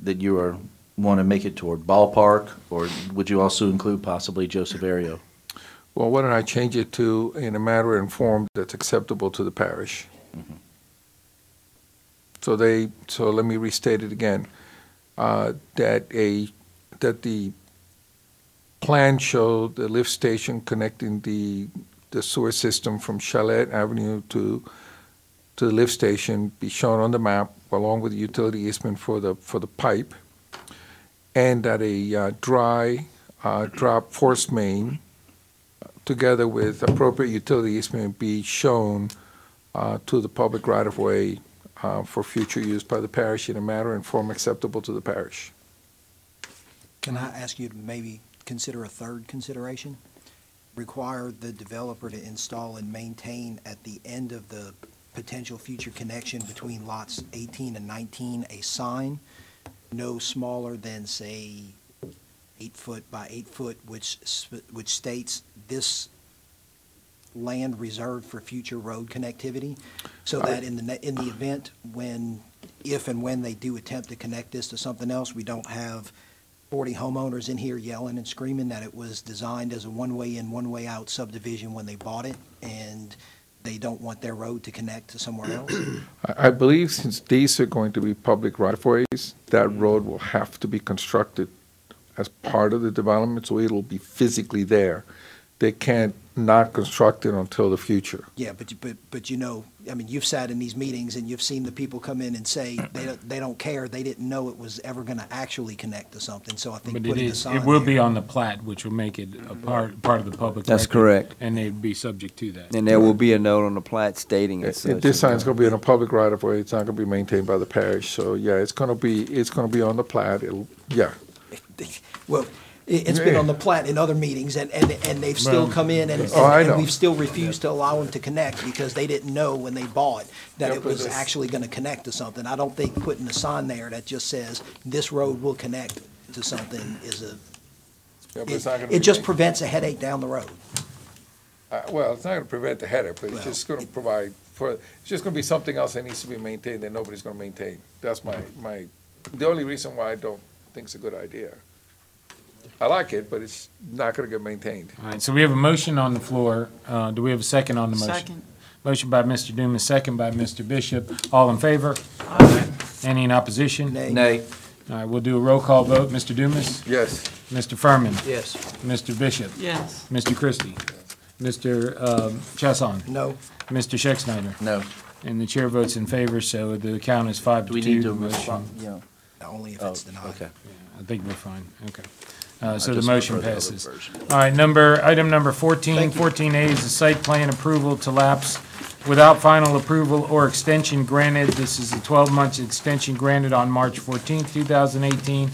that you want to make it toward Ballpark, or would you also include possibly Joseph Aereo? Well, why don't I change it to in a manner and form that's acceptable to the parish? Mm-hmm. So let me restate it again. That the plan showed the lift station connecting the sewer system from Chalet Avenue to the lift station be shown on the map along with the utility easement for the pipe, and that a dry drop force main together with appropriate utility easement be shown to the public right-of-way for future use by the parish in a manner and form acceptable to the parish. Can I ask you to maybe consider a third consideration? Require the developer to install and maintain at the end of the potential future connection between lots 18 and 19 a sign no smaller than, say, 8 foot by 8 foot, which states this land reserved for future road connectivity, so that in the event if and when they do attempt to connect this to something else, we don't have 40 homeowners in here yelling and screaming that it was designed as a one-way in, one-way out subdivision when they bought it, and they don't want their road to connect to somewhere else? I believe since these are going to be public right-of-ways, that road will have to be constructed as part of the development, so it'll be physically there. They can't not constructed until the future. Yeah, but you know, I mean, you've sat in these meetings and you've seen the people come in and say they don't care, they didn't know it was ever gonna actually connect to something, so I think But putting a it sign will there- be on the plat, which will make it a part of the public That's record, correct. and they'd be subject to that. And there will be a note on the plat stating as such. This sign's gonna be in a public right of way, it's not gonna be maintained by the parish, so yeah, it's gonna be on the plat, yeah. Well, it's been on the plat in other meetings, and they've still come in, Oh, I and know. we've still refused to allow them to connect because they didn't know when they bought that it was actually gonna connect to something. I don't think putting a sign there that just says, this road will connect to something is Yeah, but it's not gonna it be just ma- prevents a headache down the road. Well, it's not gonna prevent the headache, but it's Well, just gonna provide for, it's just gonna be something else that needs to be maintained that nobody's gonna maintain. That's my, the only reason why I don't think it's a good idea. I like it, but it's not gonna get maintained. All right, so we have a motion on the floor. Do we have a second on the motion? Second. Motion by Mr. Dumas, second by Mr. Bishop. All in favor? Any in opposition? Nay. All right, we'll do a roll call vote. Mr. Dumas? Yes. Mr. Furman? Yes. Mr. Bishop? Yes. Mr. Christie? Mr. Chasson? No, Mr. Schexnayder? No. And the chair votes in favor, so the count is 5 Do to we 2. need to Motion- respond? Yeah. only if it's denied. Okay. I think we're fine, okay. So I the just motion prefer the other passes. version. All right, item number 14, 14A is the site plan approval to lapse without final approval or extension granted. This is a 12-month extension granted on March 14th, 2018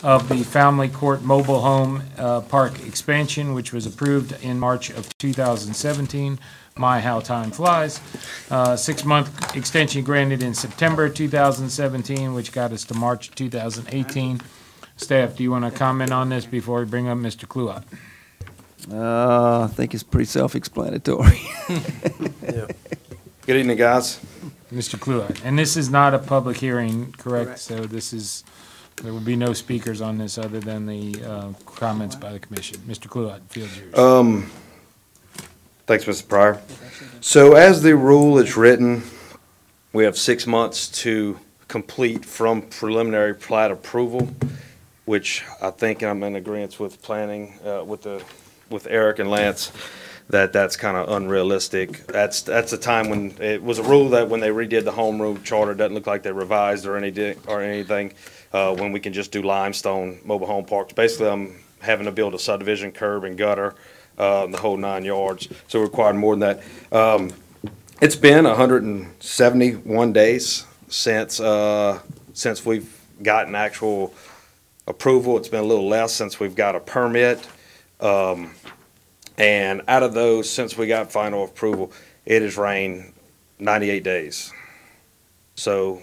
of the Family Court Mobile Home Park expansion, which was approved in March of 2017. My, how time flies. 6-month extension granted in September 2017, which got us to March 2018. Staff, do you want to comment on this before we bring up Mr. Kluat? I think it's pretty self-explanatory. Good evening, guys. Mr. Kluat, and this is not a public hearing, correct? So this is, there will be no speakers on this other than the comments by the commission. Mr. Kluat, field's yours. Thanks, Mr. Pryor. So as the rule is written, we have 6 months to complete from preliminary plat approval, which I think I'm in agreement with planning, with Eric and Lance, that's kind of unrealistic. That's the time when, it was a rule that when they redid the home rule charter, doesn't look like they revised or anything, when we can just do limestone mobile home parks. Basically, I'm having to build a subdivision curb and gutter, the whole 9 yards, so it required more than that. It's been 171 days since we've gotten actual approval. It's been a little less since we've got a permit. And out of those, since we got final approval, it has rained 98 days. So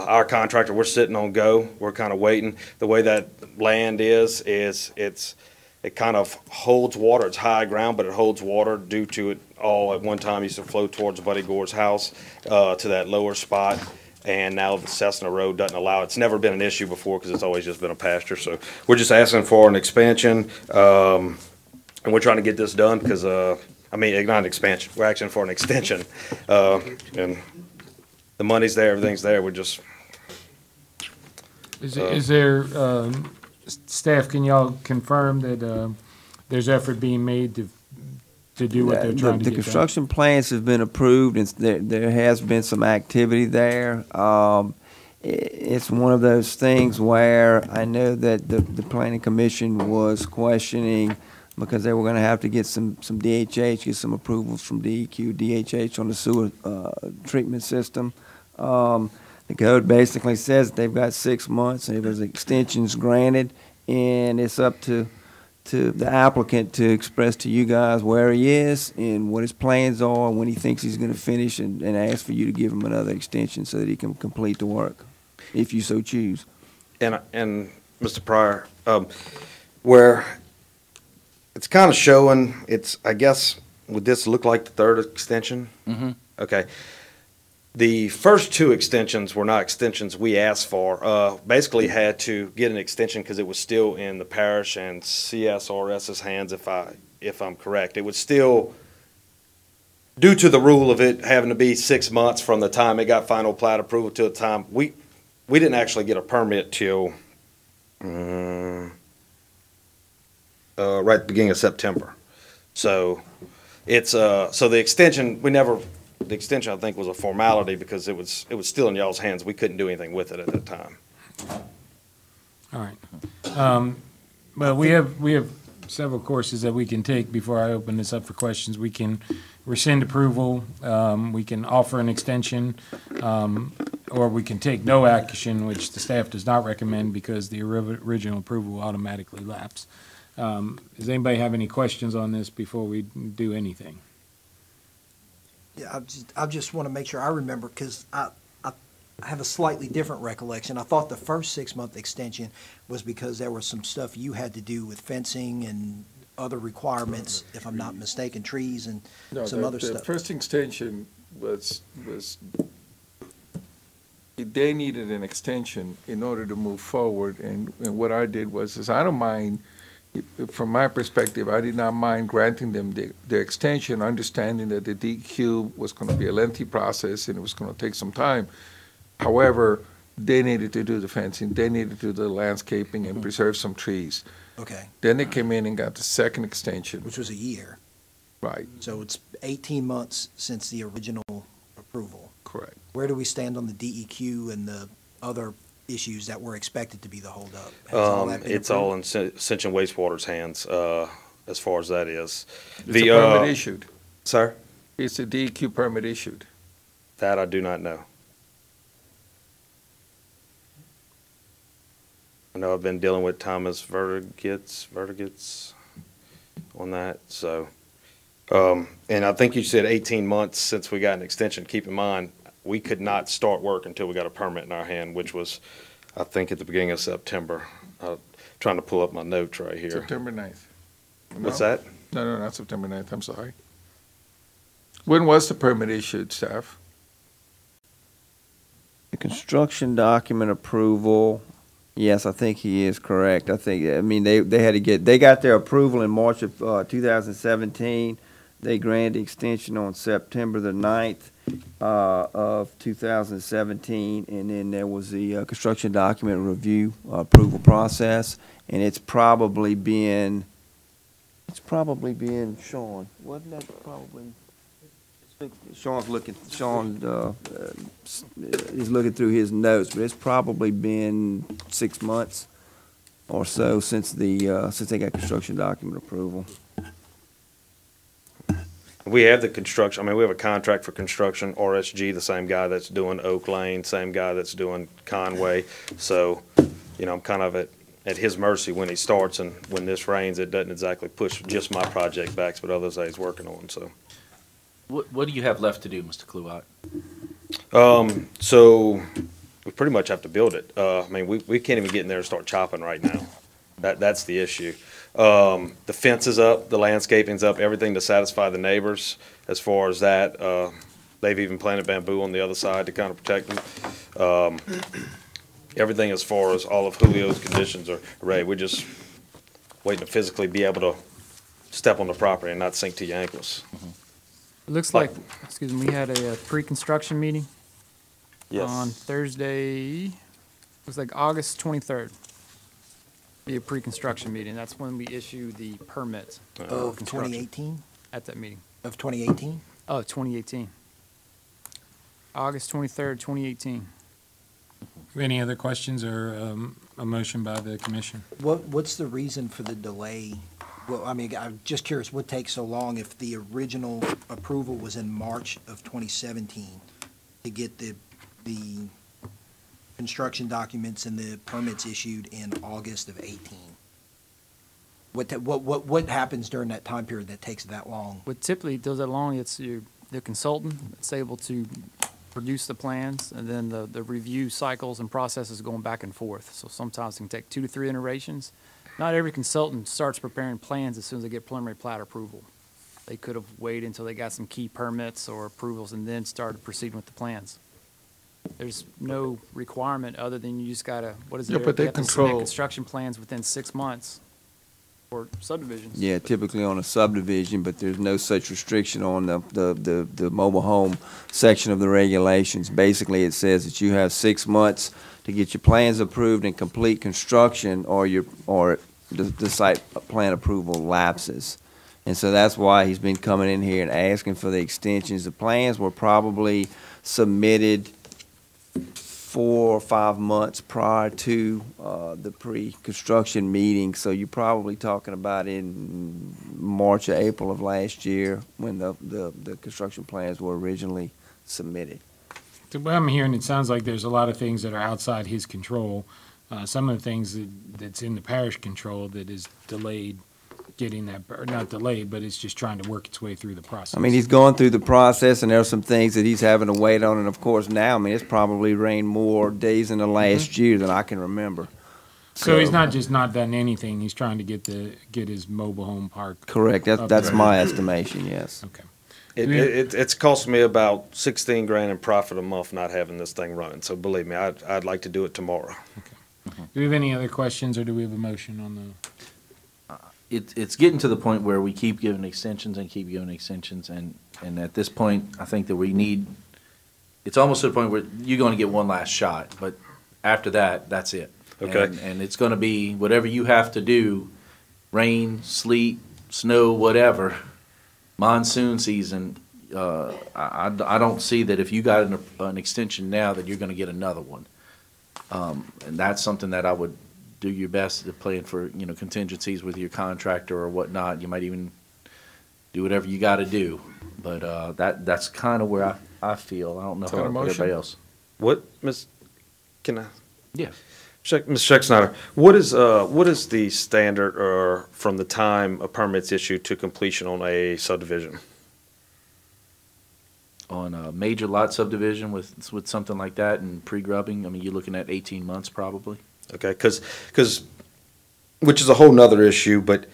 our contractor, we're sitting on go. We're kind of waiting. The way that land is it kind of holds water. It's high ground, but it holds water due to it all at one time used to flow towards Buddy Gore's house to that lower spot. And now the Cessna Road doesn't allow it. It's never been an issue before because it's always just been a pasture. So we're just asking for an expansion. And we're trying to get this done because, not an expansion. We're asking for an extension. And the money's there, everything's there. We're just. Is there, staff, can y'all confirm that there's effort being made to do what they're trying to The get done? construction plans have been approved, and there has been some activity there. It's one of those things where I know that the planning commission was questioning, because they were gonna have to get some DHH, get some approvals from DEQ, DHH on the sewer treatment system. The code basically says that they've got 6 months, and if there's extensions granted, and it's up to the applicant to express to you guys where he is and what his plans are, when he thinks he's gonna finish, and ask for you to give him another extension so that he can complete the work, if you so choose. And Mr. Pryor, where it's kind of showing, I guess, would this look like the third extension? Mm-hmm. Okay. The first 2 extensions were not extensions we asked for. Basically had to get an extension because it was still in the parish and CSRS's hands, if I'm correct. It was still, due to the rule of it having to be 6 months from the time it got final plat approval to the time, we didn't actually get a permit till right at the beginning of September. So It's, so the extension, the extension, I think, was a formality because it was still in y'all's hands. We couldn't do anything with it at that time. All right. Well, we have several courses that we can take before I open this up for questions. We can rescind approval, we can offer an extension, or we can take no action, which the staff does not recommend because the original approval will automatically lapse. Does anybody have any questions on this before we do anything? Yeah, I just want to make sure I remember, because I have a slightly different recollection. I thought the first 6-month extension was because there was some stuff you had to do with fencing and other requirements, if I'm not mistaken, trees and some other The stuff. first extension was, they needed an extension in order to move forward, and what I did was I don't mind, from my perspective, I did not mind granting them the extension, understanding that the DEQ was going to be a lengthy process and it was going to take some time. However, they needed to do the fencing, they needed to do the landscaping and preserve some trees. Okay. Then they came in and got the second extension. Which was a year. Right. So it's 18 months since the original approval. Correct. Where do we stand on the DEQ and the other issues that were expected to be the holdup? It's all in Ascension Wastewater's hands, as far as that is. It's a permit issued. Sir? It's a DEQ permit issued. That I do not know. I know I've been dealing with Thomas Vertigets on that, so. And I think you said 18 months since we got an extension. Keep in mind, we could not start work until we got a permit in our hand, which was, I think, at the beginning of September. Trying to pull up my notes right here. September 9th. What's that? No, not September 9th, I'm sorry. When was the permit issued, staff? The construction document approval, yes, I think he is correct. I mean, they had to they got their approval in March of 2017. They granted extension on September the 9th of 2017, and then there was the construction document review approval process, and it's probably been Sean. Wasn't that probably? Sean's looking. He's looking through his notes, but it's probably been 6 months or so since they got construction document approval. We have the construction, I mean, we have a contract for construction, RSG, the same guy that's doing Oak Lane, same guy that's doing Conway. So, you know, I'm kind of at his mercy when he starts, and when this rains, it doesn't exactly push just my project back, but others that he's working on, so. What do you have left to do, Mr. Kluwat? So we pretty much have to build it. I mean, we can't even get in there and start chopping right now. That's the issue. The fence is up, the landscaping's up, everything to satisfy the neighbors as far as that. They've even planted bamboo on the other side to kind of protect them. Everything as far as all of Julio's conditions are ready. We're just waiting to physically be able to step on the property and not sink to your ankles. It looks like, excuse me, we had a pre-construction meeting Yes. on Thursday, it was like August 23rd. Be a pre-construction meeting. That's when we issue the permit. Of 2018? At that meeting. Of 2018? Oh, 2018. August 23rd, 2018. Any other questions or a motion by the commission? What's the reason for the delay? Well, I mean, I'm just curious, what takes so long if the original approval was in March of 2017 to get the construction documents and the permits issued in August of 18? What happens during that time period that takes that long? What typically does that long, it's the consultant that's able to produce the plans, and then the review cycles and processes going back and forth. So sometimes it can take 2 to 3 iterations. Not every consultant starts preparing plans as soon as they get preliminary plat approval. They could have waited until they got some key permits or approvals and then started proceeding with the plans. There's no requirement other than you just gotta, what is it? Yeah, but they You have to control- submit construction plans within 6 months for subdivisions. Yeah, typically on a subdivision, but there's no such restriction on the mobile home section of the regulations. Basically, it says that you have 6 months to get your plans approved and complete construction, or the site plan approval lapses. And so that's why he's been coming in here and asking for the extensions. The plans were probably submitted 4 or 5 months prior to the pre-construction meeting. So you're probably talking about in March or April of last year when the construction plans were originally submitted. So what I'm hearing, it sounds like there's a lot of things that are outside his control. Some of the things that's in the parish control that is delayed getting that, or not delayed, but it's just trying to work its way through the process. I mean, he's going through the process, and there are some things that he's having to wait on, and of course now, I mean, it's probably rained more days in the last year than I can remember. So he's not just not done anything, he's trying to get his mobile home park. Correct, that's my estimation, yes. Okay. It's cost me about 16 grand in profit a month not having this thing running, so believe me, I'd like to do it tomorrow. Do we have any other questions, or do we have a motion on the? It's getting to the point where we keep giving extensions and keep giving extensions, and at this point, I think that we need, it's almost to the point where you're gonna get one last shot, but after that, that's it. Okay. And it's gonna be whatever you have to do, rain, sleet, snow, whatever, monsoon season, I don't see that if you got an extension now, that you're gonna get another one. And that's something that I would do your best to plan for, contingencies with your contractor or whatnot. You might even do whatever you got to do. But that's kind of where I feel. I don't know how everybody else. What, Ms., can I? Yeah. Ms. Schexnayder, what is the standard from the time a permit's issued to completion on a subdivision? On a major lot subdivision with something like that and pre-grubbing, I mean, you're looking at 18 months probably. Okay, because which is a whole nother issue, but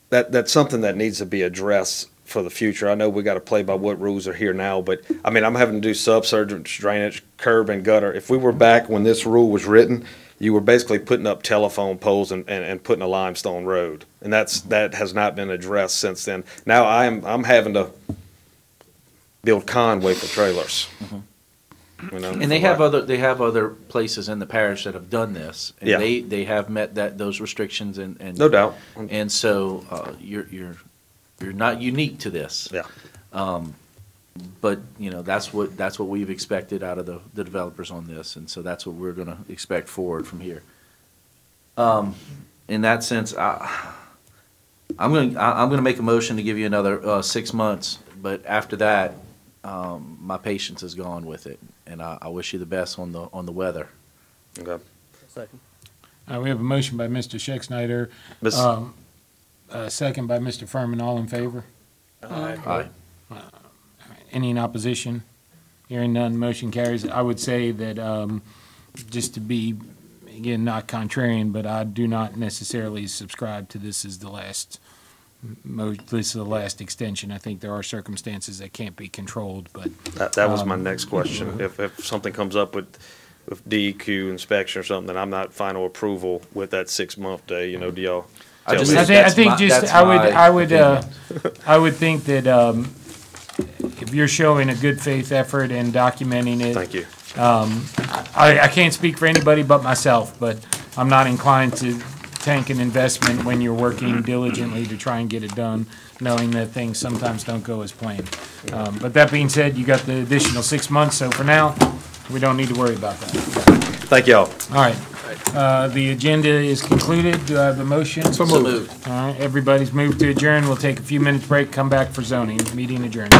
that's something that needs to be addressed for the future. I know we got to play by what rules are here now, but I mean, I'm having to do subsurface drainage, curb and gutter. If we were back when this rule was written, you were basically putting up telephone poles and putting a limestone road, and that has not been addressed since then. Now I'm having to build Conway for trailers. Mm-hmm. And they have other places in the parish that have done this, and Yeah. they have met those restrictions and No doubt. And so you're not unique to this. Yeah. But that's what we've expected out of the developers on this, and so that's what we're going to expect forward from here. In that sense, I'm going to make a motion to give you another 6 months, but after that, my patience is gone with it, and I wish you the best on the weather. Okay. Second. We have a motion by Mr. Schexnayder, second by Mr. Furman. All in favor? Aye. Any in opposition? Hearing none, motion carries. I would say that, just to be, again, not contrarian, but I do not necessarily subscribe to this as the last extension. I think there are circumstances that can't be controlled, but. That was my next question. If something comes up with DEQ inspection or something, then I'm not final approval with that 6-month day, do y'all? I would think that, if you're showing a good faith effort and documenting it. Thank you. I can't speak for anybody but myself, but I'm not inclined to tank an investment when you're working diligently to try and get it done, knowing that things sometimes don't go as planned. But that being said, you got the additional 6 months, so for now, we don't need to worry about that. Thank y'all. All right. The agenda is concluded. Do I have a motion? So moved. All right, everybody's moved to adjourn. We'll take a few minutes break, come back for zoning. Meeting adjourned.